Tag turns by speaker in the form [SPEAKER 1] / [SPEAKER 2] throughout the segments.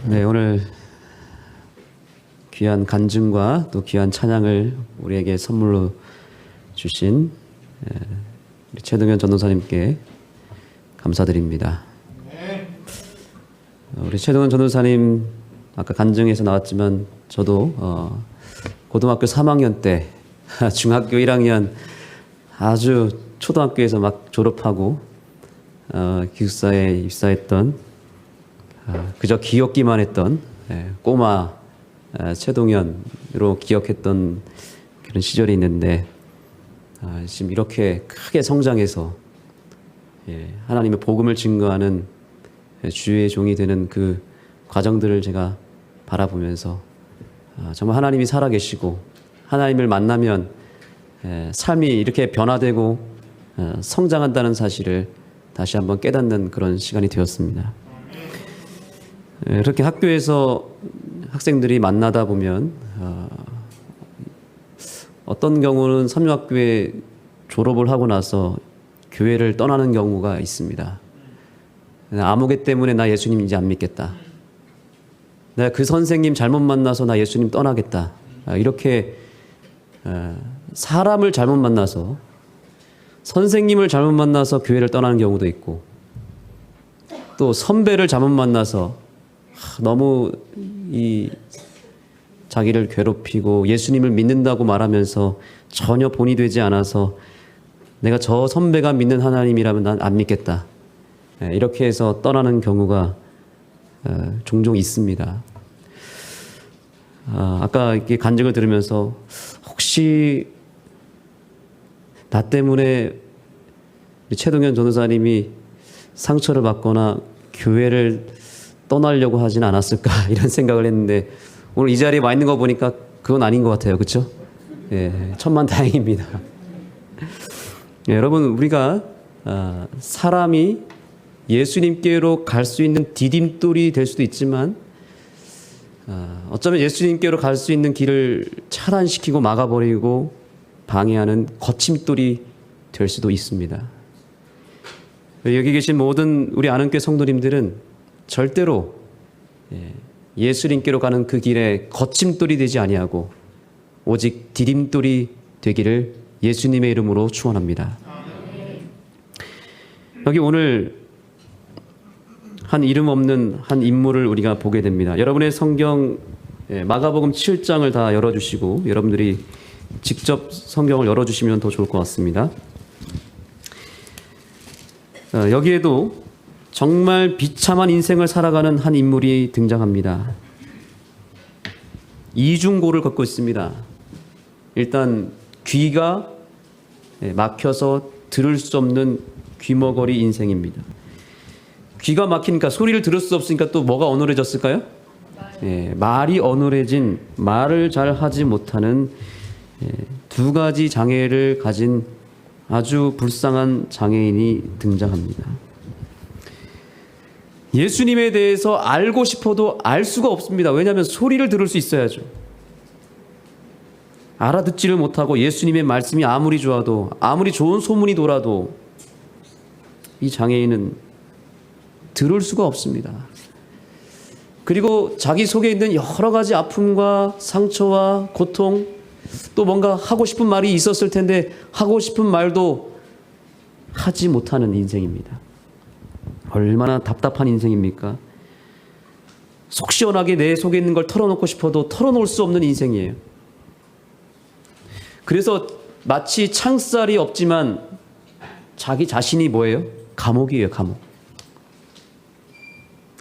[SPEAKER 1] 네, 오늘 귀한 간증과 또 귀한 찬양을 우리에게 선물로 주신 우리 최동현 전도사님께 감사드립니다. 우리 최동현 전도사님 아까 간증에서 나왔지만 저도 고등학교 3학년 때 중학교 1학년 아주 초등학교에서 막 졸업하고 기숙사에 입사했던 그저 귀엽기만 했던 꼬마 최동현으로 기억했던 그런 시절이 있는데 지금 이렇게 크게 성장해서 하나님의 복음을 증거하는 주의 종이 되는 그 과정들을 제가 바라보면서 정말 하나님이 살아계시고 하나님을 만나면 삶이 이렇게 변화되고 성장한다는 사실을 다시 한번 깨닫는 그런 시간이 되었습니다. 이렇게 학교에서 학생들이 만나다 보면 어떤 경우는 삼류학교에 졸업을 하고 나서 교회를 떠나는 경우가 있습니다. 아무개 때문에 나 예수님 이제 안 믿겠다. 내가 그 선생님 잘못 만나서 나 예수님 떠나겠다. 이렇게 사람을 잘못 만나서 선생님을 잘못 만나서 교회를 떠나는 경우도 있고 또 선배를 잘못 만나서 너무 자기를 괴롭히고 예수님을 믿는다고 말하면서 전혀 본이 되지 않아서 내가 저 선배가 믿는 하나님이라면 난 안 믿겠다. 이렇게 해서 떠나는 경우가 종종 있습니다. 아까 이렇게 간증을 들으면서 혹시 나 때문에 최동현 전도사님이 상처를 받거나 교회를 떠나려고 하진 않았을까 이런 생각을 했는데 오늘 이 자리에 와 있는 거 보니까 그건 아닌 것 같아요. 그렇죠? 천만다행입니다. 여러분 우리가 사람이 예수님께로 갈 수 있는 디딤돌이 될 수도 있지만 어쩌면 예수님께로 갈 수 있는 길을 차단시키고 막아버리고 방해하는 거침돌이 될 수도 있습니다. 여기 계신 모든 우리 아는교회 성도님들은 절대로 예수님께로 가는 그 길에 거침돌이 되지 아니하고 오직 디딤돌이 되기를 예수님의 이름으로 축원합니다. 여기 오늘 한 이름 없는 한 인물을 우리가 보게 됩니다. 여러분의 성경 마가복음 7장을 다 열어주시고 여러분들이 직접 성경을 열어주시면 더 좋을 것 같습니다. 여기에도 정말 비참한 인생을 살아가는 한 인물이 등장합니다. 이중고를 걷고 있습니다. 일단 귀가 막혀서 들을 수 없는 귀머거리 인생입니다. 귀가 막히니까 소리를 들을 수 없으니까 또 뭐가 어눌해졌을까요? 말이 어눌해진 말을 잘 하지 못하는 두 가지 장애를 가진 아주 불쌍한 장애인이 등장합니다. 예수님에 대해서 알고 싶어도 알 수가 없습니다. 왜냐하면 소리를 들을 수 있어야죠. 알아듣지를 못하고 예수님의 말씀이 아무리 좋아도 아무리 좋은 소문이 돌아도 이 장애인은 들을 수가 없습니다. 그리고 자기 속에 있는 여러 가지 아픔과 상처와 고통 또 뭔가 하고 싶은 말이 있었을 텐데 하고 싶은 말도 하지 못하는 인생입니다. 얼마나 답답한 인생입니까? 속 시원하게 내 속에 있는 걸 털어놓고 싶어도 털어놓을 수 없는 인생이에요. 그래서 마치 창살이 없지만 자기 자신이 뭐예요? 감옥이에요, 감옥.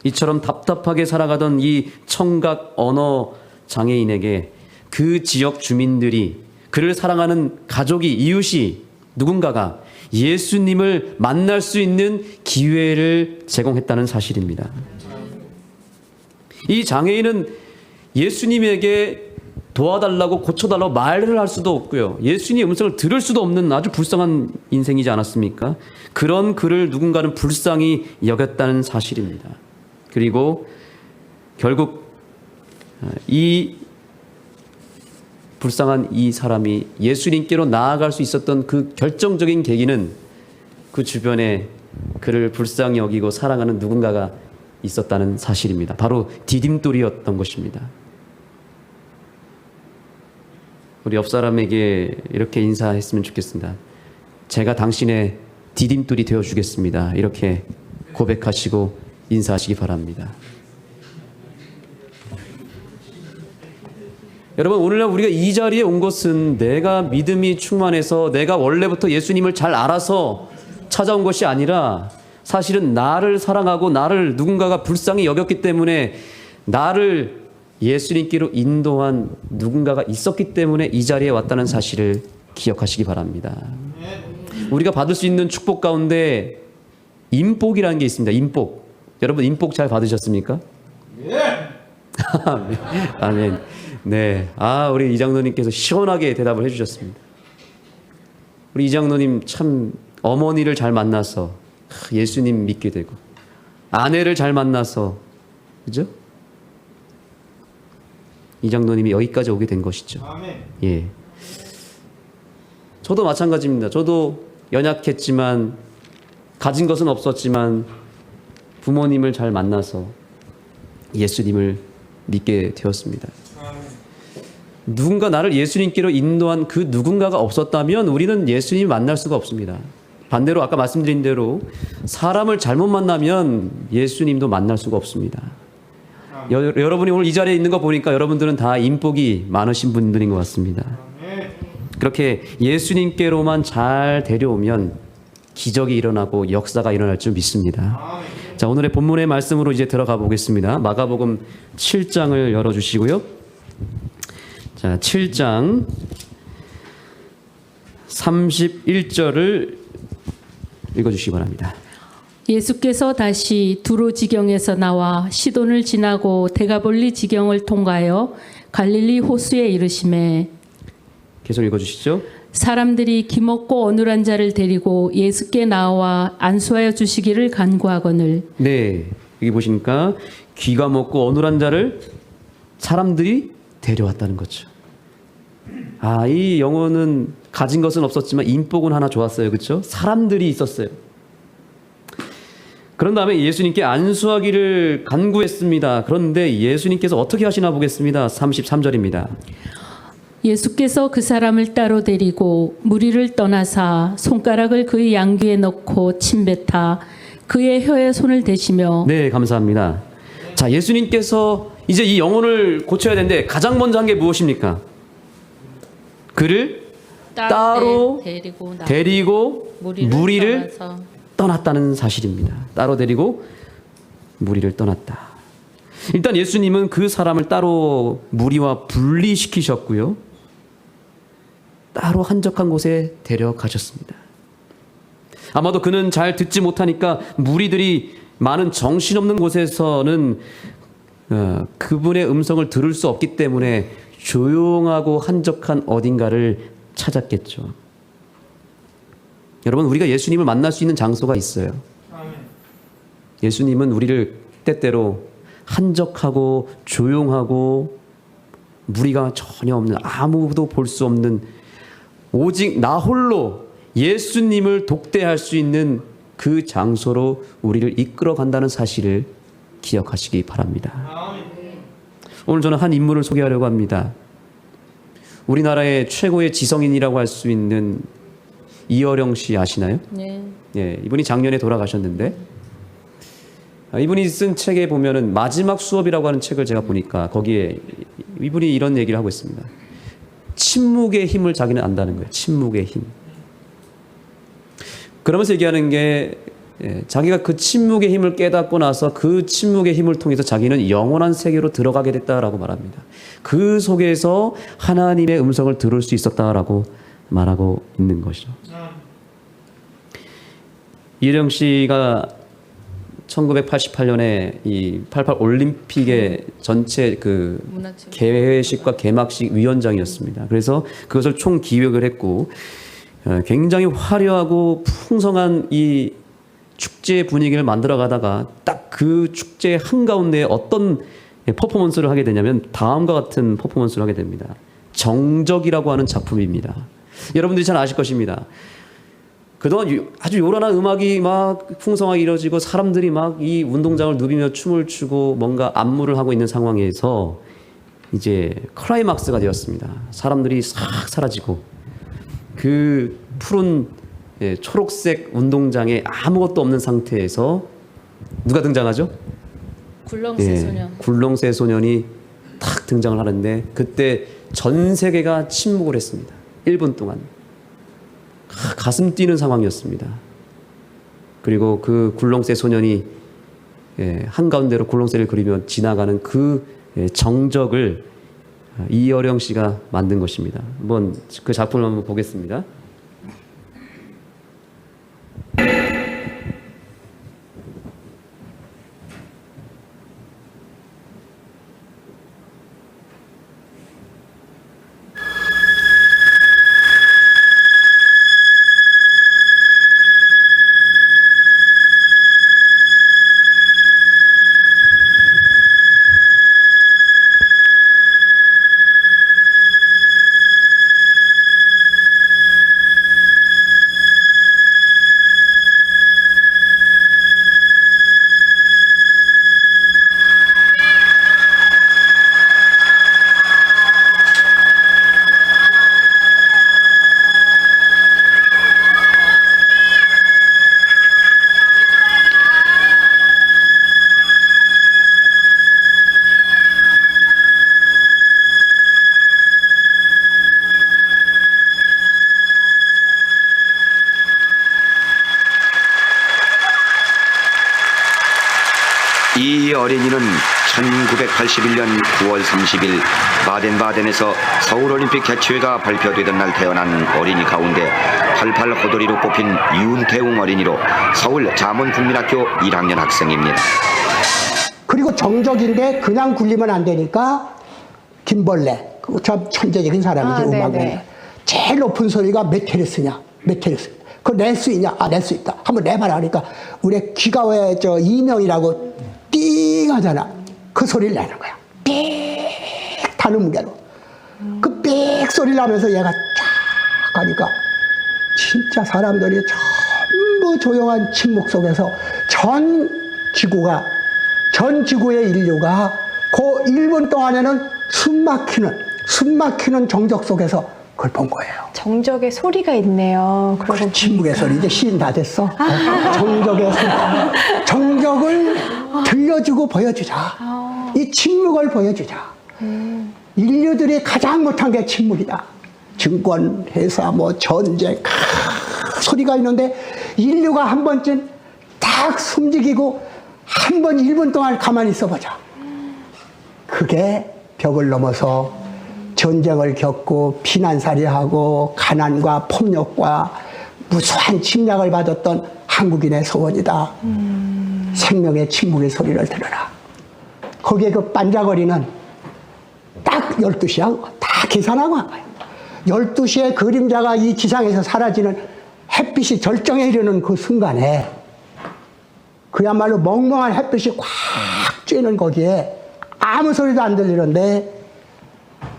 [SPEAKER 1] 이처럼 답답하게 살아가던 이 청각 언어 장애인에게 그 지역 주민들이 그를 사랑하는 가족이 이웃이 누군가가 예수님을 만날 수 있는 기회를 제공했다는 사실입니다. 이 장애인은 예수님에게 도와달라고 고쳐달라고 말을 할 수도 없고요. 예수님의 음성을 들을 수도 없는 아주 불쌍한 인생이지 않았습니까? 그런 그를 누군가는 불쌍히 여겼다는 사실입니다. 그리고 결국 이 불쌍한 이 사람이 예수님께로 나아갈 수 있었던 그 결정적인 계기는 그 주변에 그를 불쌍히 여기고 사랑하는 누군가가 있었다는 사실입니다. 바로 디딤돌이었던 것입니다. 우리 옆 사람에게 이렇게 인사했으면 좋겠습니다. 제가 당신의 디딤돌이 되어주겠습니다. 이렇게 고백하시고 인사하시기 바랍니다. 여러분, 오늘날 우리가 이 자리에 온 것은 내가 믿음이 충만해서 내가 원래부터 예수님을 잘 알아서 찾아온 것이 아니라 사실은 나를 사랑하고 나를 누군가가 불쌍히 여겼기 때문에 나를 예수님께로 인도한 누군가가 있었기 때문에 이 자리에 왔다는 사실을 기억하시기 바랍니다. 우리가 받을 수 있는 축복 가운데 인복이라는 게 있습니다. 인복. 여러분, 인복 잘 받으셨습니까? 아멘. 네. 우리 이장로님께서 시원하게 대답을 해주셨습니다. 우리 이장로님 참 어머니를 잘 만나서 예수님 믿게 되고, 아내를 잘 만나서, 그죠? 이장로님이 여기까지 오게 된 것이죠. 아멘. 예. 저도 마찬가지입니다. 저도 연약했지만, 가진 것은 없었지만, 부모님을 잘 만나서 예수님을 믿게 되었습니다. 누군가 나를 예수님께로 인도한 그 누군가가 없었다면 우리는 예수님 만날 수가 없습니다. 반대로 아까 말씀드린 대로 사람을 잘못 만나면 예수님도 만날 수가 없습니다. 여러분이 오늘 이 자리에 있는 거 보니까 여러분들은 다 인복이 많으신 분들인 것 같습니다. 그렇게 예수님께로만 잘 데려오면 기적이 일어나고 역사가 일어날 줄 믿습니다. 자, 오늘의 본문의 말씀으로 이제 들어가 보겠습니다. 마가복음 7장을 열어주시고요. 자, 7장 31절을 읽어주시기 바랍니다.
[SPEAKER 2] 예수께서 다시 두로 지경에서 나와 시돈을 지나고 데가볼리 지경을 통과하여 갈릴리 호수에 이르시매,
[SPEAKER 1] 계속 읽어주시죠.
[SPEAKER 2] 사람들이 기먹고 어눌한 자를 데리고 예수께 나와 안수하여 주시기를 간구하거늘.
[SPEAKER 1] 네, 여기 보시니까 귀가 먹고 어눌한 자를 사람들이 데려왔다는 거죠. 이 영혼은 가진 것은 없었지만 인복은 하나 좋았어요. 그렇죠? 사람들이 있었어요. 그런 다음에 예수님께 안수하기를 간구했습니다. 그런데 예수님께서 어떻게 하시나 보겠습니다. 33절입니다.
[SPEAKER 2] 예수께서 그 사람을 따로 데리고 무리를 떠나사 손가락을 그의 양귀에 넣고 침뱉아 그의 혀에 손을 대시며.
[SPEAKER 1] 네, 감사합니다. 자, 예수님께서 이제 이 영혼을 고쳐야 되는데 가장 먼저 한 게 무엇입니까? 그를 따로 데리고 무리를 떠났다는 사실입니다. 따로 데리고 무리를 떠났다. 일단 예수님은 그 사람을 따로 무리와 분리시키셨고요. 따로 한적한 곳에 데려가셨습니다. 아마도 그는 잘 듣지 못하니까 무리들이 많은 정신없는 곳에서는 그분의 음성을 들을 수 없기 때문에 조용하고 한적한 어딘가를 찾았겠죠. 여러분, 우리가 예수님을 만날 수 있는 장소가 있어요. 예수님은 우리를 때때로 한적하고 조용하고 무리가 전혀 없는, 아무도 볼 수 없는, 오직 나 홀로 예수님을 독대할 수 있는 그 장소로 우리를 이끌어 간다는 사실을 기억하시기 바랍니다. 오늘 저는 한 인물을 소개하려고 합니다. 우리나라의 최고의 지성인이라고 할 수 있는 이어령 씨 아시나요?
[SPEAKER 2] 네.
[SPEAKER 1] 예, 이분이 작년에 돌아가셨는데, 이분이 쓴 책에 보면은 마지막 수업이라고 하는 책을 제가 보니까 거기에 이분이 이런 얘기를 하고 있습니다. 침묵의 힘을 자기는 안다는 거예요. 침묵의 힘. 그러면서 얘기하는 게, 자기가 그 침묵의 힘을 깨닫고 나서 그 침묵의 힘을 통해서 자기는 영원한 세계로 들어가게 됐다라고 말합니다. 그 속에서 하나님의 음성을 들을 수 있었다라고 말하고 있는 것이죠. 이령 씨가 1988년에 이 88 올림픽의 전체 그 개회식과 개막식 위원장이었습니다. 그래서 그것을 총 기획을 했고, 굉장히 화려하고 풍성한 이 축제 분위기를 만들어 가다가 딱 그 축제 한가운데 어떤 퍼포먼스를 하게 되냐면 다음과 같은 퍼포먼스를 하게 됩니다. 정적이라고 하는 작품입니다. 여러분들이 잘 아실 것입니다. 그동안 아주 요란한 음악이 막 풍성하게 이루어지고 사람들이 막 이 운동장을 누비며 춤을 추고 뭔가 안무를 하고 있는 상황에서 이제 클라이막스가 되었습니다. 사람들이 싹 사라지고 그 푸른 초록색 운동장에 아무것도 없는 상태에서 누가 등장하죠?
[SPEAKER 2] 굴렁쇠 소년.
[SPEAKER 1] 굴렁쇠 소년이 탁 등장을 하는데 그때 전 세계가 침묵을 했습니다. 1분 동안. 가슴 뛰는 상황이었습니다. 그리고 그 굴렁쇠 소년이 한가운데로 굴렁쇠를 그리며 지나가는 그 정적을 이어령 씨가 만든 것입니다. 한번 그 작품을 한번 보겠습니다.
[SPEAKER 3] 이 어린이는 1981년 9월 30일 바덴바덴에서 서울올림픽 개최가 발표되던 날 태어난 어린이 가운데 88 호돌이로 뽑힌 윤태웅 어린이로 서울 자문국민학교 1학년 학생입니다.
[SPEAKER 4] 그리고 정적인데 그냥 굴리면 안 되니까 김벌레, 참 천재적인 사람이지. 음악에 제일 높은 소리가 몇 헤르츠냐, 몇 헤르츠. 그거 낼 수 있냐? 아, 낼 수 있다. 한번 내봐라. 그러니까 우리 귀가 왜 저 이명이라고 띵 하잖아. 그 소리를 내는 거야. 삑 타는 무게로. 그 삑 소리를 하면서 얘가 쫙 가니까 진짜 사람들이 전부 조용한 침묵 속에서 전 지구의 인류가 그 1분 동안에는 숨 막히는 정적 속에서 그걸 본 거예요.
[SPEAKER 5] 정적의 소리가 있네요.
[SPEAKER 4] 그래, 침묵의 소리. 이제 시인 다 됐어. 정적의 소리. 정적을 들려주고 보여주자. 이 침묵을 보여주자. 인류들이 가장 못한 게 침묵이다. 증권, 회사, 뭐 전쟁, 소리가 있는데 인류가 한 번쯤 딱 숨지기고 한 번 1분 동안 가만히 있어보자. 그게 벽을 넘어서 전쟁을 겪고 피난살이하고 가난과 폭력과 무수한 침략을 받았던 한국인의 소원이다. 생명의 침묵의 소리를 들어라. 거기에 그 반짝거리는 딱 12시야. 다 계산하고 한 거예요. 12시에 그림자가 이 지상에서 사라지는 햇빛이 절정에 이르는 그 순간에 그야말로 멍멍한 햇빛이 꽉 쬐는 거기에 아무 소리도 안 들리는데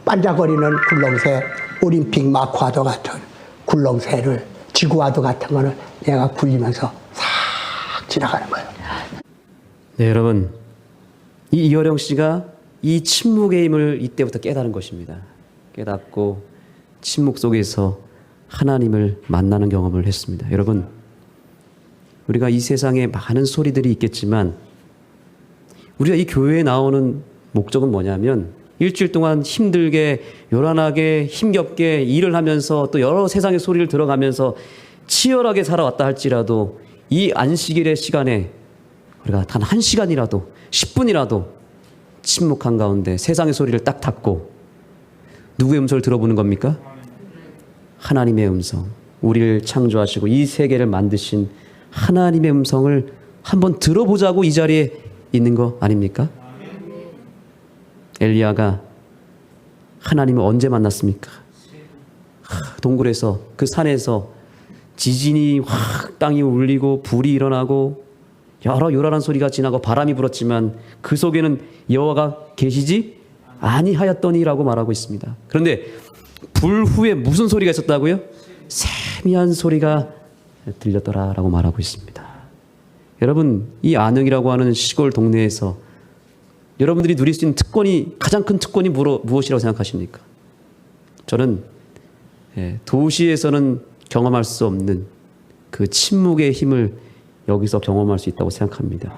[SPEAKER 4] 반짝거리는 굴렁쇠, 올림픽 마크와도 같은 굴렁쇠를, 지구와도 같은 거는 얘가 굴리면서 싹 지나가는 거예요.
[SPEAKER 1] 네, 여러분. 이 이어령 씨가 이 침묵의 힘을 이때부터 깨달은 것입니다. 깨닫고 침묵 속에서 하나님을 만나는 경험을 했습니다. 여러분, 우리가 이 세상에 많은 소리들이 있겠지만 우리가 이 교회에 나오는 목적은 뭐냐면 일주일 동안 힘들게 요란하게 힘겹게 일을 하면서 또 여러 세상의 소리를 들어가면서 치열하게 살아왔다 할지라도 이 안식일의 시간에 우리가 단 1시간이라도 10분이라도 침묵한 가운데 세상의 소리를 딱 닫고 누구의 음성을 들어보는 겁니까? 하나님의 음성, 우리를 창조하시고 이 세계를 만드신 하나님의 음성을 한번 들어보자고 이 자리에 있는 거 아닙니까? 엘리야가 하나님을 언제 만났습니까? 동굴에서, 그 산에서 지진이 확 땅이 울리고 불이 일어나고 여러 요란한 소리가 지나고 바람이 불었지만 그 속에는 여호와가 계시지 아니하였더니라고 말하고 있습니다. 그런데 불 후에 무슨 소리가 있었다고요? 세미한 소리가 들렸더라라고 말하고 있습니다. 여러분, 이 안흥이라고 하는 시골 동네에서 여러분들이 누릴 수 있는 특권이, 가장 큰 특권이 무엇이라고 생각하십니까? 저는 도시에서는 경험할 수 없는 그 침묵의 힘을 여기서 경험할 수 있다고 생각합니다.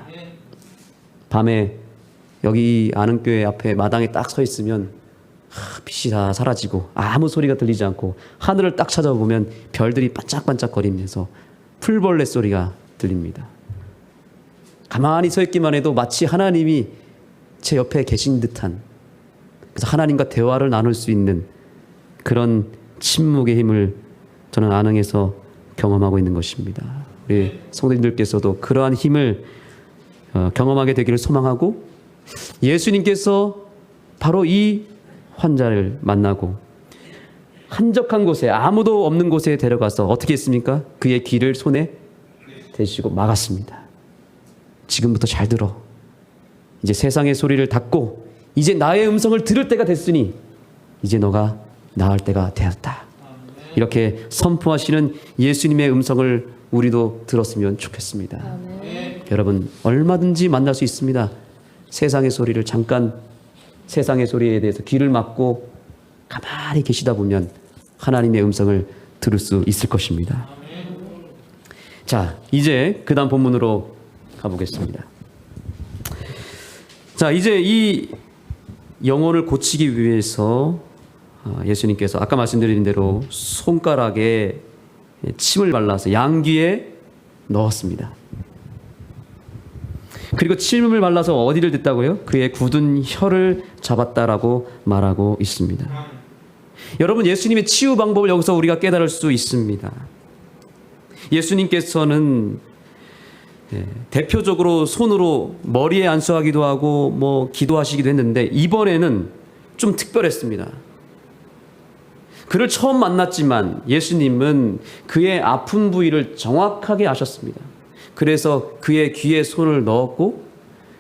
[SPEAKER 1] 밤에 여기 안흥교회 앞에 마당에 딱 서 있으면 빛이 다 사라지고 아무 소리가 들리지 않고 하늘을 딱 찾아보면 별들이 반짝반짝거리면서 풀벌레 소리가 들립니다. 가만히 서 있기만 해도 마치 하나님이 제 옆에 계신 듯한, 그래서 하나님과 대화를 나눌 수 있는 그런 침묵의 힘을 저는 안흥에서 경험하고 있는 것입니다. 우리 성도님들께서도 그러한 힘을 경험하게 되기를 소망하고, 예수님께서 바로 이 환자를 만나고 한적한 곳에, 아무도 없는 곳에 데려가서 어떻게 했습니까? 그의 귀를 손에 대시고 막았습니다. 지금부터 잘 들어. 이제 세상의 소리를 닫고 이제 나의 음성을 들을 때가 됐으니 이제 너가 나을 때가 되었다. 이렇게 선포하시는 예수님의 음성을 우리도 들었으면 좋겠습니다. 여러분, 얼마든지 만날 수 있습니다. 세상의 소리를 잠깐, 세상의 소리에 대해서 귀를 막고 가만히 계시다 보면 하나님의 음성을 들을 수 있을 것입니다. 자, 이제 그 다음 본문으로 가보겠습니다. 자, 이제 이 영혼을 고치기 위해서 예수님께서 아까 말씀드린 대로 손가락에 침을 발라서 양귀에 넣었습니다. 그리고 침을 발라서 어디를 댔다고요? 그의 굳은 혀를 잡았다라고 말하고 있습니다. 여러분, 예수님의 치유 방법을 여기서 우리가 깨달을 수 있습니다. 예수님께서는 대표적으로 손으로 머리에 안수하기도 하고 뭐 기도하시기도 했는데, 이번에는 좀 특별했습니다. 그를 처음 만났지만 예수님은 그의 아픈 부위를 정확하게 아셨습니다. 그래서 그의 귀에 손을 넣었고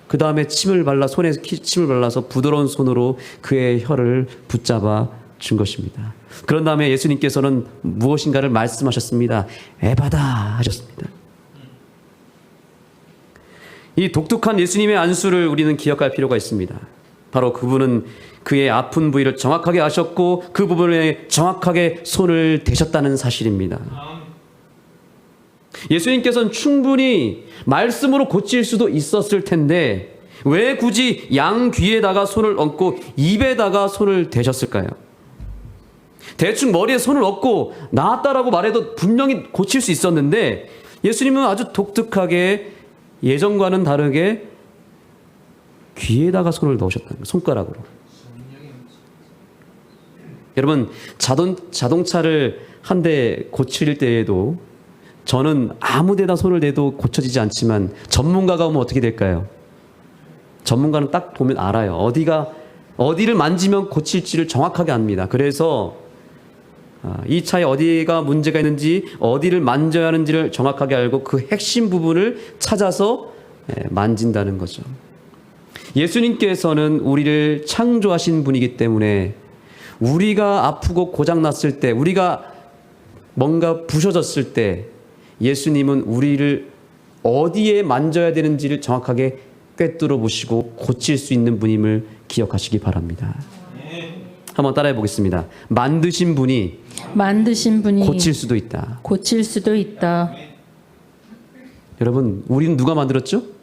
[SPEAKER 1] 그 다음에 손에 침을 발라서 부드러운 손으로 그의 혀를 붙잡아 준 것입니다. 그런 다음에 예수님께서는 무엇인가를 말씀하셨습니다. 에바다 하셨습니다. 이 독특한 예수님의 안수를 우리는 기억할 필요가 있습니다. 바로 그분은 그의 아픈 부위를 정확하게 아셨고 그 부분에 정확하게 손을 대셨다는 사실입니다. 예수님께서는 충분히 말씀으로 고칠 수도 있었을 텐데 왜 굳이 양 귀에다가 손을 얹고 입에다가 손을 대셨을까요? 대충 머리에 손을 얹고 나았다라고 말해도 분명히 고칠 수 있었는데 예수님은 아주 독특하게 예전과는 다르게 귀에다가 손을 넣으셨다는 거예요. 손가락으로. 여러분, 자동차를 한 대 고칠 때에도 저는 아무 데다 손을 대도 고쳐지지 않지만 전문가가 오면 어떻게 될까요? 전문가는 딱 보면 알아요. 어디를 만지면 고칠지를 정확하게 압니다. 그래서 이 차에 어디가 문제가 있는지, 어디를 만져야 하는지를 정확하게 알고 그 핵심 부분을 찾아서 만진다는 거죠. 예수님께서는 우리를 창조하신 분이기 때문에 우리가 아프고 고장났을 때, 우리가 뭔가 부셔졌을 때 예수님은 우리를 어디에 만져야 되는지를 정확하게 꿰뚫어 보시고 고칠 수 있는 분임을 기억하시기 바랍니다. 한번 따라해 보겠습니다. 만드신 분이 고칠 수도 있다.
[SPEAKER 2] 고칠 수도 있다.
[SPEAKER 1] 여러분, 우리는 누가 만들었죠?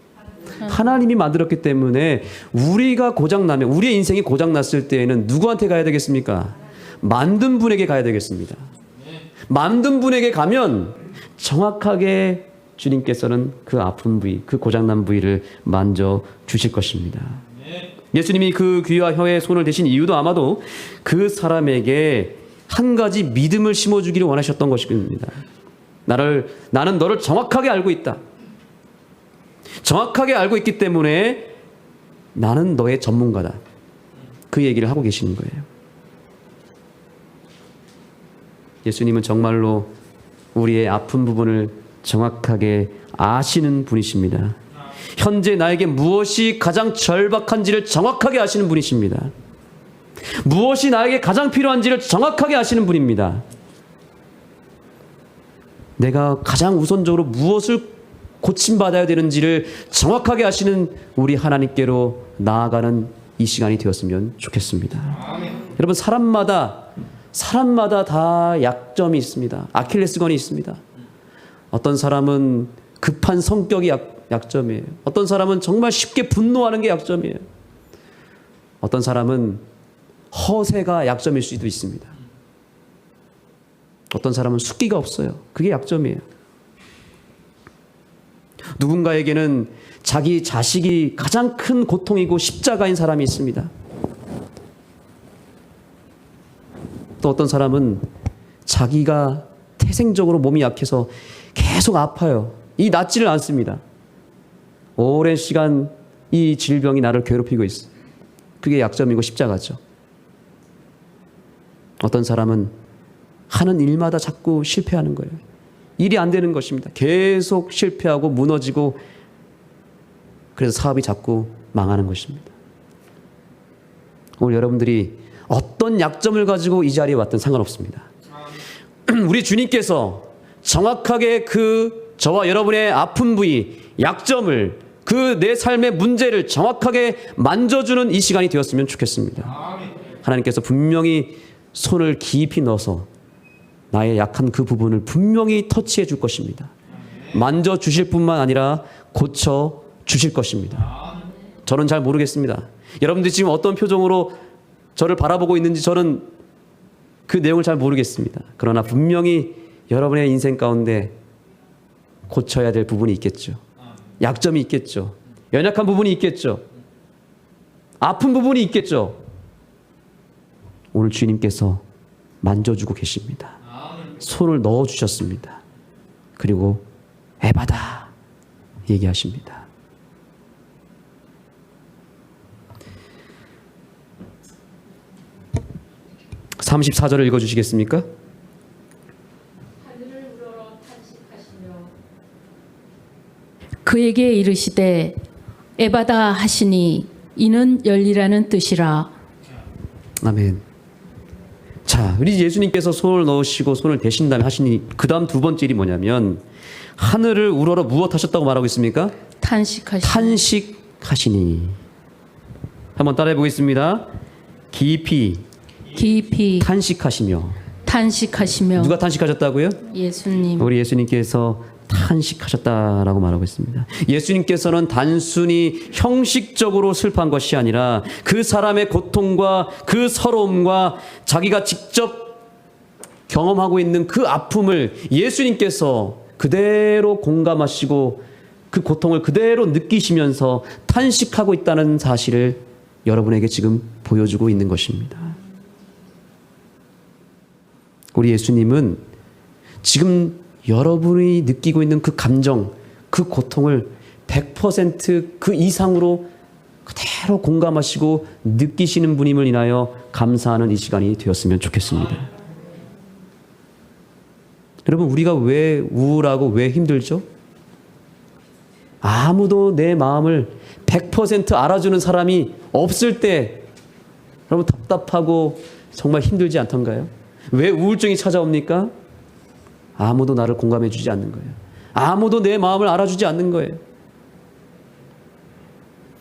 [SPEAKER 1] 하나님이 만들었기 때문에 우리가 고장나면, 우리의 인생이 고장났을 때에는 누구한테 가야 되겠습니까? 만든 분에게 가야 되겠습니다. 만든 분에게 가면 정확하게 주님께서는 그 아픈 부위, 그 고장난 부위를 만져 주실 것입니다. 예수님이 그 귀와 혀에 손을 대신 이유도 아마도 그 사람에게 한 가지 믿음을 심어주기를 원하셨던 것입니다. 나는 너를 정확하게 알고 있다. 정확하게 알고 있기 때문에 나는 너의 전문가다. 그 얘기를 하고 계시는 거예요. 예수님은 정말로 우리의 아픈 부분을 정확하게 아시는 분이십니다. 현재 나에게 무엇이 가장 절박한지를 정확하게 아시는 분이십니다. 무엇이 나에게 가장 필요한지를 정확하게 아시는 분입니다. 내가 가장 우선적으로 무엇을 고침받아야 되는지를 정확하게 아시는 우리 하나님께로 나아가는 이 시간이 되었으면 좋겠습니다. 여러분, 사람마다 다 약점이 있습니다. 아킬레스건이 있습니다. 어떤 사람은 급한 성격이 약점이에요. 어떤 사람은 정말 쉽게 분노하는 게 약점이에요. 어떤 사람은 허세가 약점일 수도 있습니다. 어떤 사람은 숙기가 없어요. 그게 약점이에요. 누군가에게는 자기 자식이 가장 큰 고통이고 십자가인 사람이 있습니다. 또 어떤 사람은 자기가 태생적으로 몸이 약해서 계속 아파요. 이 낫지를 않습니다. 오랜 시간 이 질병이 나를 괴롭히고 있어요. 그게 약점이고 십자가죠. 어떤 사람은 하는 일마다 자꾸 실패하는 거예요. 일이 안 되는 것입니다. 계속 실패하고 무너지고, 그래서 사업이 자꾸 망하는 것입니다. 오늘 여러분들이 어떤 약점을 가지고 이 자리에 왔든 상관없습니다. 우리 주님께서 정확하게 저와 여러분의 아픈 부위, 약점을, 내 삶의 문제를 정확하게 만져주는 이 시간이 되었으면 좋겠습니다. 하나님께서 분명히 손을 깊이 넣어서 나의 약한 그 부분을 분명히 터치해 줄 것입니다. 만져주실 뿐만 아니라 고쳐주실 것입니다. 저는 잘 모르겠습니다. 여러분들이 지금 어떤 표정으로 저를 바라보고 있는지 저는 그 내용을 잘 모르겠습니다. 그러나 분명히 여러분의 인생 가운데 고쳐야 될 부분이 있겠죠. 약점이 있겠죠. 연약한 부분이 있겠죠. 아픈 부분이 있겠죠. 오늘 주님께서 만져주고 계십니다. 손을 넣어주셨습니다. 그리고 에바다 얘기하십니다. (34절을) 읽어주시겠습니까?
[SPEAKER 2] 그에게 이르시되 에바다 하시니 이는 열리라는 뜻이라.
[SPEAKER 1] 아멘. 자, 우리 예수님께서 손을 넣으시고 손을 대신 다음에 하시니 그 다음 두 번째 일이 뭐냐면 하늘을 우러러 무엇 하셨다고 말하고 있습니까? 탄식하시니. 한번 따라해 보겠습니다. 깊이 탄식하시며. 누가 탄식하셨다고요?
[SPEAKER 2] 예수님.
[SPEAKER 1] 우리 예수님께서 탄식하셨다라고 말하고 있습니다. 예수님께서는 단순히 형식적으로 슬퍼한 것이 아니라 그 사람의 고통과 그 서러움과 자기가 직접 경험하고 있는 그 아픔을 예수님께서 그대로 공감하시고 그 고통을 그대로 느끼시면서 탄식하고 있다는 사실을 여러분에게 지금 보여주고 있는 것입니다. 우리 예수님은 지금 여러분이 느끼고 있는 그 감정, 그 고통을 100% 그 이상으로 그대로 공감하시고 느끼시는 분임을 인하여 감사하는 이 시간이 되었으면 좋겠습니다. 여러분, 우리가 왜 우울하고 왜 힘들죠? 아무도 내 마음을 100% 알아주는 사람이 없을 때 여러분 답답하고 정말 힘들지 않던가요? 왜 우울증이 찾아옵니까? 아무도 나를 공감해 주지 않는 거예요. 아무도 내 마음을 알아주지 않는 거예요.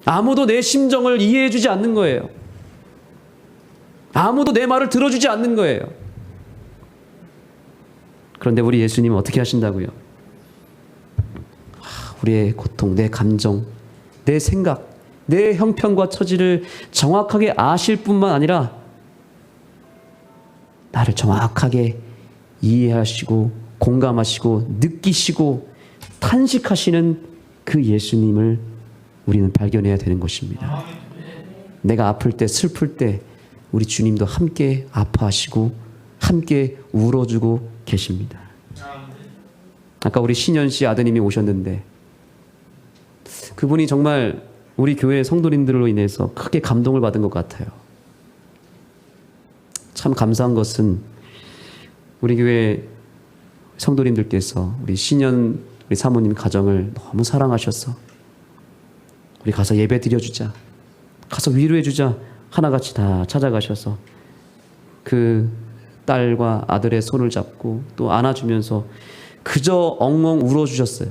[SPEAKER 1] 아무도 내 심정을 이해해 주지 않는 거예요. 아무도 내 말을 들어주지 않는 거예요. 그런데 우리 예수님은 어떻게 하신다고요? 우리의 고통, 내 감정, 내 생각, 내 형편과 처지를 정확하게 아실 뿐만 아니라 나를 정확하게 이해하시고 공감하시고 느끼시고 탄식하시는 그 예수님을 우리는 발견해야 되는 것입니다. 내가 아플 때, 슬플 때 우리 주님도 함께 아파하시고 함께 울어주고 계십니다. 아까 우리 신현 씨 아드님이 오셨는데 그분이 정말 우리 교회 성도님들로 인해서 크게 감동을 받은 것 같아요. 참 감사한 것은 우리 교회 성도님들께서 우리 신현 우리 사모님 가정을 너무 사랑하셔서 우리 가서 예배 드려주자, 가서 위로해주자 하나같이 다 찾아가셔서 그 딸과 아들의 손을 잡고 또 안아주면서 그저 엉엉 울어주셨어요.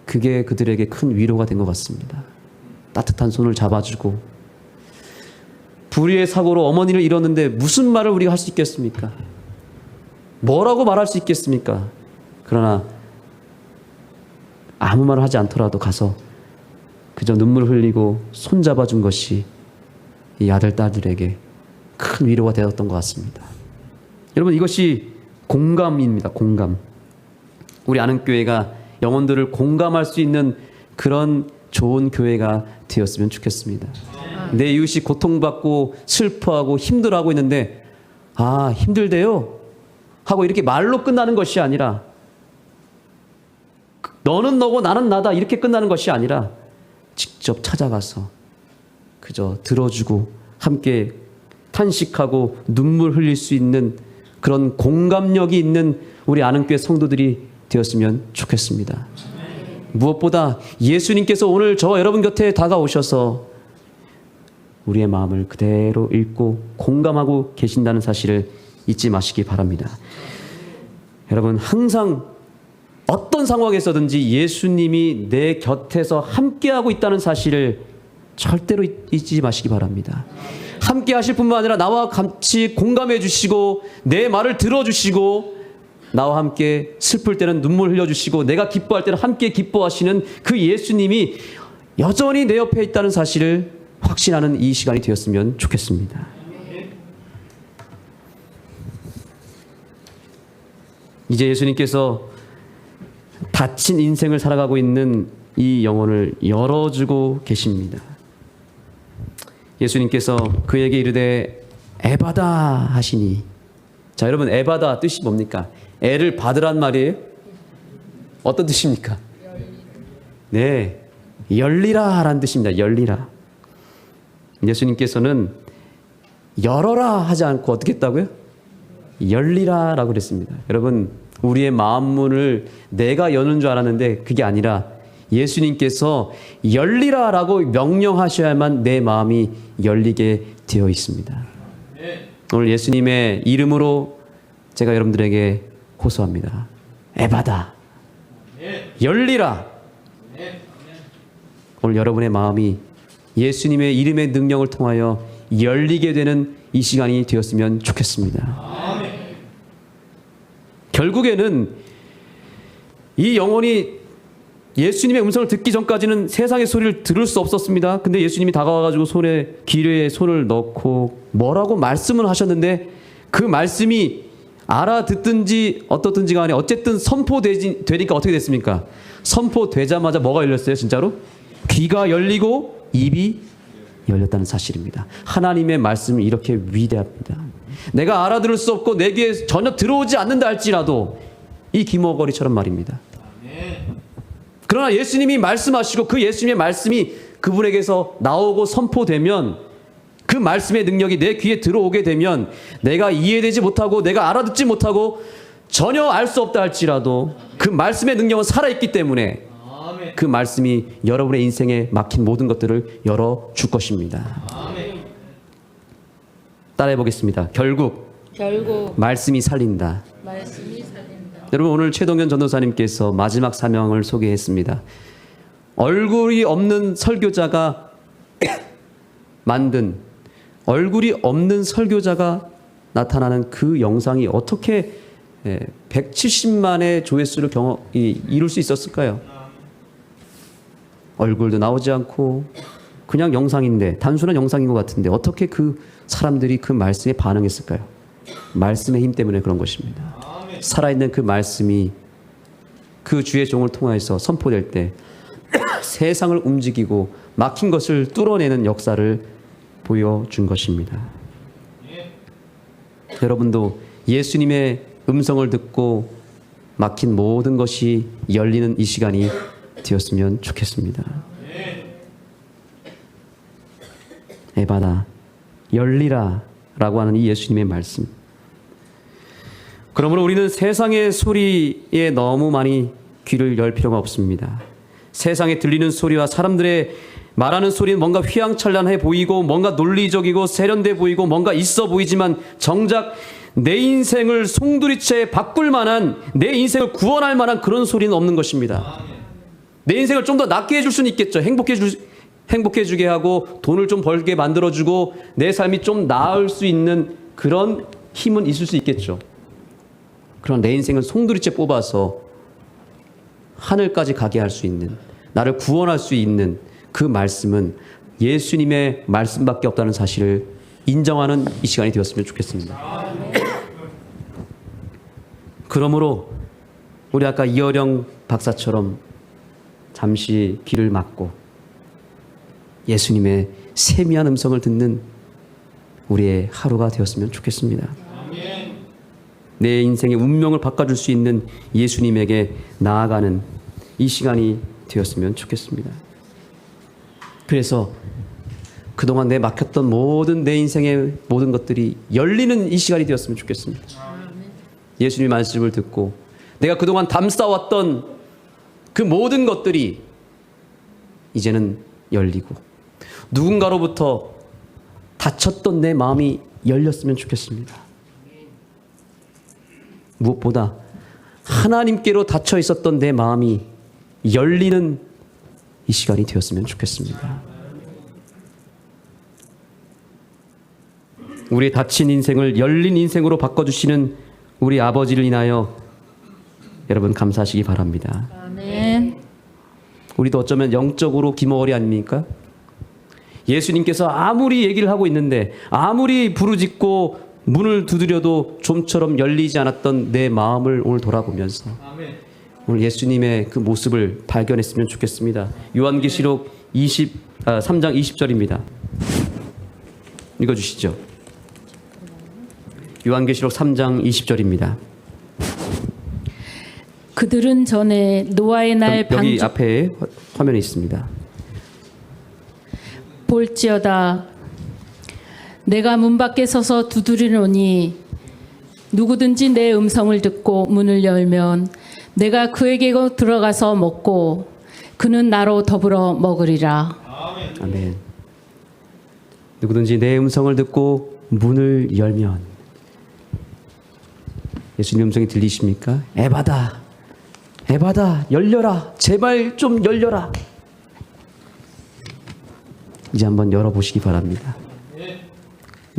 [SPEAKER 1] 그게 그들에게 큰 위로가 된 것 같습니다. 따뜻한 손을 잡아주고, 불의의 사고로 어머니를 잃었는데 무슨 말을 우리가 할 수 있겠습니까? 뭐라고 말할 수 있겠습니까? 그러나 아무 말을 하지 않더라도 가서 그저 눈물 흘리고 손 잡아준 것이 이 아들, 딸들에게 큰 위로가 되었던 것 같습니다. 여러분, 이것이 공감입니다. 공감. 우리 아는교회가 영혼들을 공감할 수 있는 그런 좋은 교회가 되었으면 좋겠습니다. 내 이웃이 고통받고 슬퍼하고 힘들어하고 있는데 아, 힘들대요 하고 이렇게 말로 끝나는 것이 아니라, 너는 너고 나는 나다 이렇게 끝나는 것이 아니라 직접 찾아가서 그저 들어주고 함께 탄식하고 눈물 흘릴 수 있는 그런 공감력이 있는 우리 아는교회 성도들이 되었으면 좋겠습니다. 무엇보다 예수님께서 오늘 저와 여러분 곁에 다가오셔서 우리의 마음을 그대로 읽고 공감하고 계신다는 사실을 잊지 마시기 바랍니다. 여러분, 항상 어떤 상황에서든지 예수님이 내 곁에서 함께하고 있다는 사실을 절대로 잊지 마시기 바랍니다. 함께 하실 뿐만 아니라 나와 같이 공감해 주시고 내 말을 들어주시고 나와 함께 슬플 때는 눈물 흘려주시고 내가 기뻐할 때는 함께 기뻐하시는 그 예수님이 여전히 내 옆에 있다는 사실을 확신하는 이 시간이 되었으면 좋겠습니다. 이제 예수님께서 다친 인생을 살아가고 있는 이 영혼을 열어주고 계십니다. 예수님께서 그에게 이르되 에바다 하시니, 자 여러분, 에바다 뜻이 뭡니까? 애를 받으란 말이에요? 어떤 뜻입니까? 네, 열리라 라는 뜻입니다. 열리라. 예수님께서는 열어라 하지 않고 어떻게 했다고요? 열리라 라고 그랬습니다. 여러분, 우리의 마음 문을 내가 여는 줄 알았는데 그게 아니라 예수님께서 열리라 라고 명령하셔야만 내 마음이 열리게 되어 있습니다. 오늘 예수님의 이름으로 제가 여러분들에게 호소합니다. 에바다. 열리라. 오늘 여러분의 마음이 예수님의 이름의 능력을 통하여 열리게 되는 이 시간이 되었으면 좋겠습니다. 결국에는 이 영혼이 예수님의 음성을 듣기 전까지는 세상의 소리를 들을 수 없었습니다. 근데 예수님이 다가와가지고 귀에 손을 넣고 뭐라고 말씀을 하셨는데 그 말씀이 알아듣든지 어떻든지 간에 어쨌든 선포되니까 어떻게 됐습니까? 선포되자마자 뭐가 열렸어요? 진짜로? 귀가 열리고 입이 열렸다는 사실입니다. 하나님의 말씀은 이렇게 위대합니다. 내가 알아들을 수 없고 내 귀에 전혀 들어오지 않는다 할지라도 이 기머거리처럼 말입니다. 그러나 예수님이 말씀하시고 그 예수님의 말씀이 그분에게서 나오고 선포되면, 그 말씀의 능력이 내 귀에 들어오게 되면 내가 이해되지 못하고 내가 알아듣지 못하고 전혀 알 수 없다 할지라도 그 말씀의 능력은 살아있기 때문에 그 말씀이 여러분의 인생에 막힌 모든 것들을 열어줄 것입니다. 따라해 보겠습니다. 결국 말씀이 살린다. 여러분, 오늘 최동현 전도사님께서 마지막 사명을 소개했습니다. 얼굴이 없는 설교자가 만든, 얼굴이 없는 설교자가 나타나는 그 영상이 어떻게 170만의 조회수를 이룰 수 있었을까요? 얼굴도 나오지 않고 그냥 영상인데, 단순한 영상인 것 같은데 어떻게 그 사람들이 그 말씀에 반응했을까요? 말씀의 힘 때문에 그런 것입니다. 살아있는 그 말씀이 그 주의 종을 통해서 선포될 때 세상을 움직이고 막힌 것을 뚫어내는 역사를 보여준 것입니다. 여러분도 예수님의 음성을 듣고 막힌 모든 것이 열리는 이 시간이 되었으면 좋겠습니다. 에바다, 열리라 라고 하는 이 예수님의 말씀. 그러므로 우리는 세상의 소리에 너무 많이 귀를 열 필요가 없습니다. 세상에 들리는 소리와 사람들의 말하는 소리는 뭔가 휘황찬란해 보이고 뭔가 논리적이고 세련돼 보이고 뭔가 있어 보이지만 정작 내 인생을 송두리째 바꿀 만한, 내 인생을 구원할 만한 그런 소리는 없는 것입니다. 내 인생을 좀 더 낫게 해줄 수는 있겠죠. 행복해주게 하고 돈을 좀 벌게 만들어주고 내 삶이 좀 나을 수 있는 그런 힘은 있을 수 있겠죠. 그런 내 인생을 송두리째 뽑아서 하늘까지 가게 할 수 있는, 나를 구원할 수 있는 그 말씀은 예수님의 말씀밖에 없다는 사실을 인정하는 이 시간이 되었으면 좋겠습니다. 그러므로 우리 아까 이어령 박사처럼 잠시 귀를 막고 예수님의 세미한 음성을 듣는 우리의 하루가 되었으면 좋겠습니다. 내 인생의 운명을 바꿔줄 수 있는 예수님에게 나아가는 이 시간이 되었으면 좋겠습니다. 그래서 그동안 내 막혔던 모든 내 인생의 모든 것들이 열리는 이 시간이 되었으면 좋겠습니다. 예수님의 말씀을 듣고 내가 그동안 담쌓았던 그 모든 것들이 이제는 열리고 누군가로부터 닫혔던 내 마음이 열렸으면 좋겠습니다. 무엇보다 하나님께로 닫혀 있었던 내 마음이 열리는 이 시간이 되었으면 좋겠습니다. 우리의 닫힌 인생을 열린 인생으로 바꿔주시는 우리 아버지를 인하여 여러분 감사하시기 바랍니다.
[SPEAKER 2] 아멘.
[SPEAKER 1] 우리도 어쩌면 영적으로 기머거리 아닙니까? 예수님께서 아무리 얘기를 하고 있는데 아무리 부르짖고 문을 두드려도 좀처럼 열리지 않았던 내 마음을 오늘 돌아보면서 오늘 예수님의 그 모습을 발견했으면 좋겠습니다. 요한계시록 3장 20절입니다. 읽어주시죠. 요한계시록 3장 20절입니다.
[SPEAKER 2] 그들은 전에 노아의 날
[SPEAKER 1] 여기 앞에 화면에 있습니다.
[SPEAKER 2] 볼지어다 내가 문 밖에 서서 두드리노니 누구든지 내 음성을 듣고 문을 열면 내가 그에게 들어가서 먹고 그는 나로 더불어 먹으리라.
[SPEAKER 1] 아멘. 누구든지 내 음성을 듣고 문을 열면, 예수님 음성이 들리십니까? 에바다, 에바다, 열려라. 제발 좀 열려라. 이제 한번 열어보시기 바랍니다.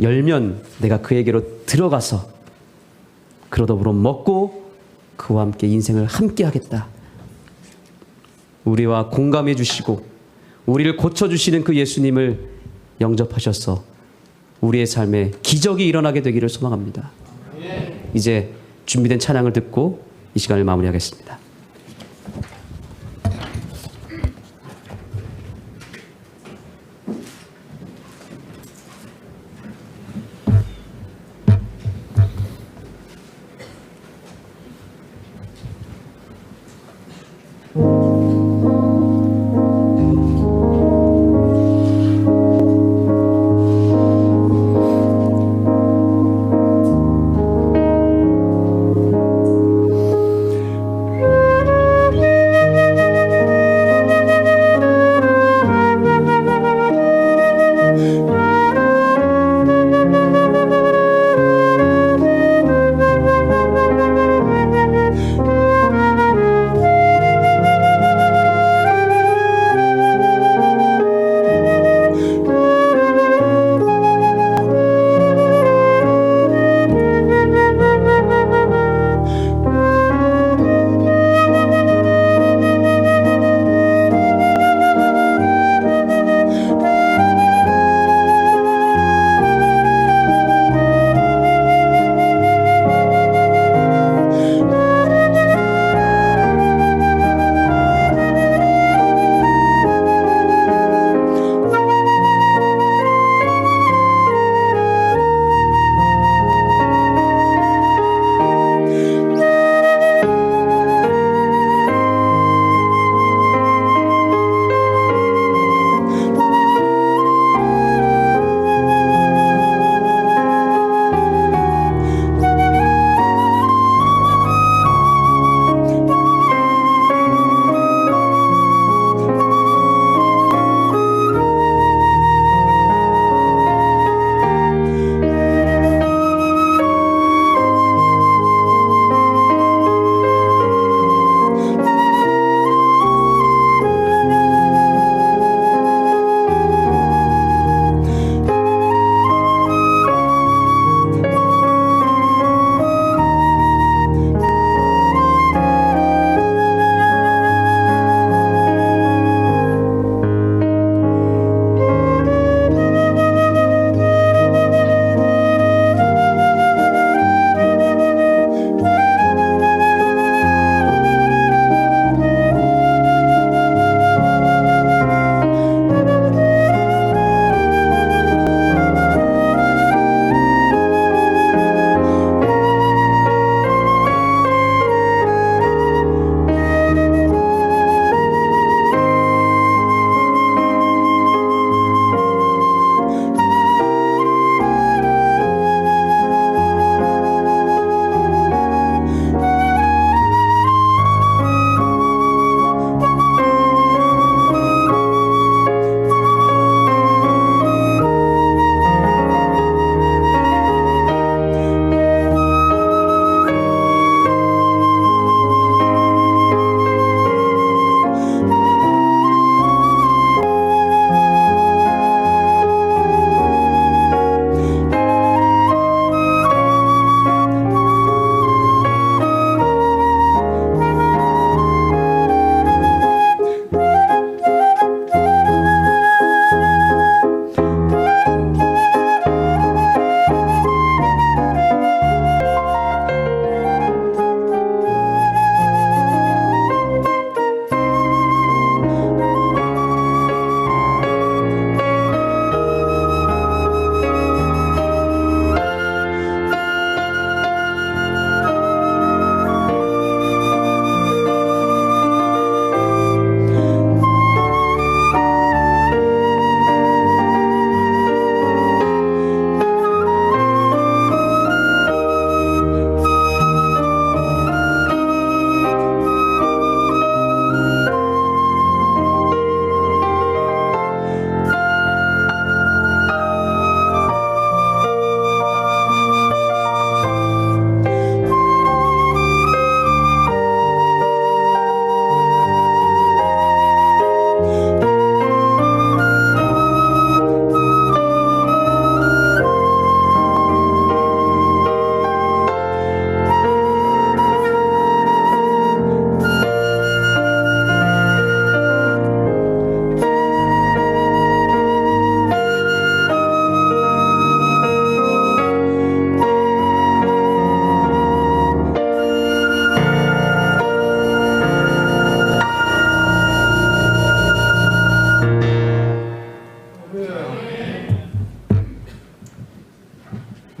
[SPEAKER 1] 열면 내가 그에게로 들어가서 그로 더불어 먹고 그와 함께 인생을 함께 하겠다. 우리와 공감해 주시고 우리를 고쳐주시는 그 예수님을 영접하셔서 우리의 삶에 기적이 일어나게 되기를 소망합니다. 이제 준비된 찬양을 듣고 이 시간을 마무리하겠습니다.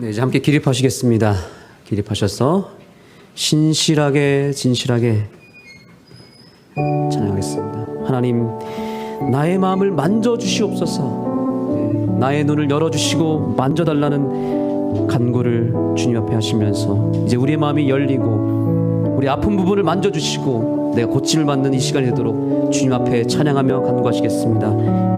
[SPEAKER 1] 네, 이제 함께 기립하시겠습니다. 기립하셔서 신실하게 진실하게 찬양하겠습니다. 하나님, 나의 마음을 만져주시옵소서. 네, 나의 눈을 열어주시고 만져달라는 간구를 주님 앞에 하시면서 이제 우리의 마음이 열리고 우리 아픈 부분을 만져주시고 내가 고침을 받는 이 시간이 되도록 주님 앞에 찬양하며 간구하시겠습니다.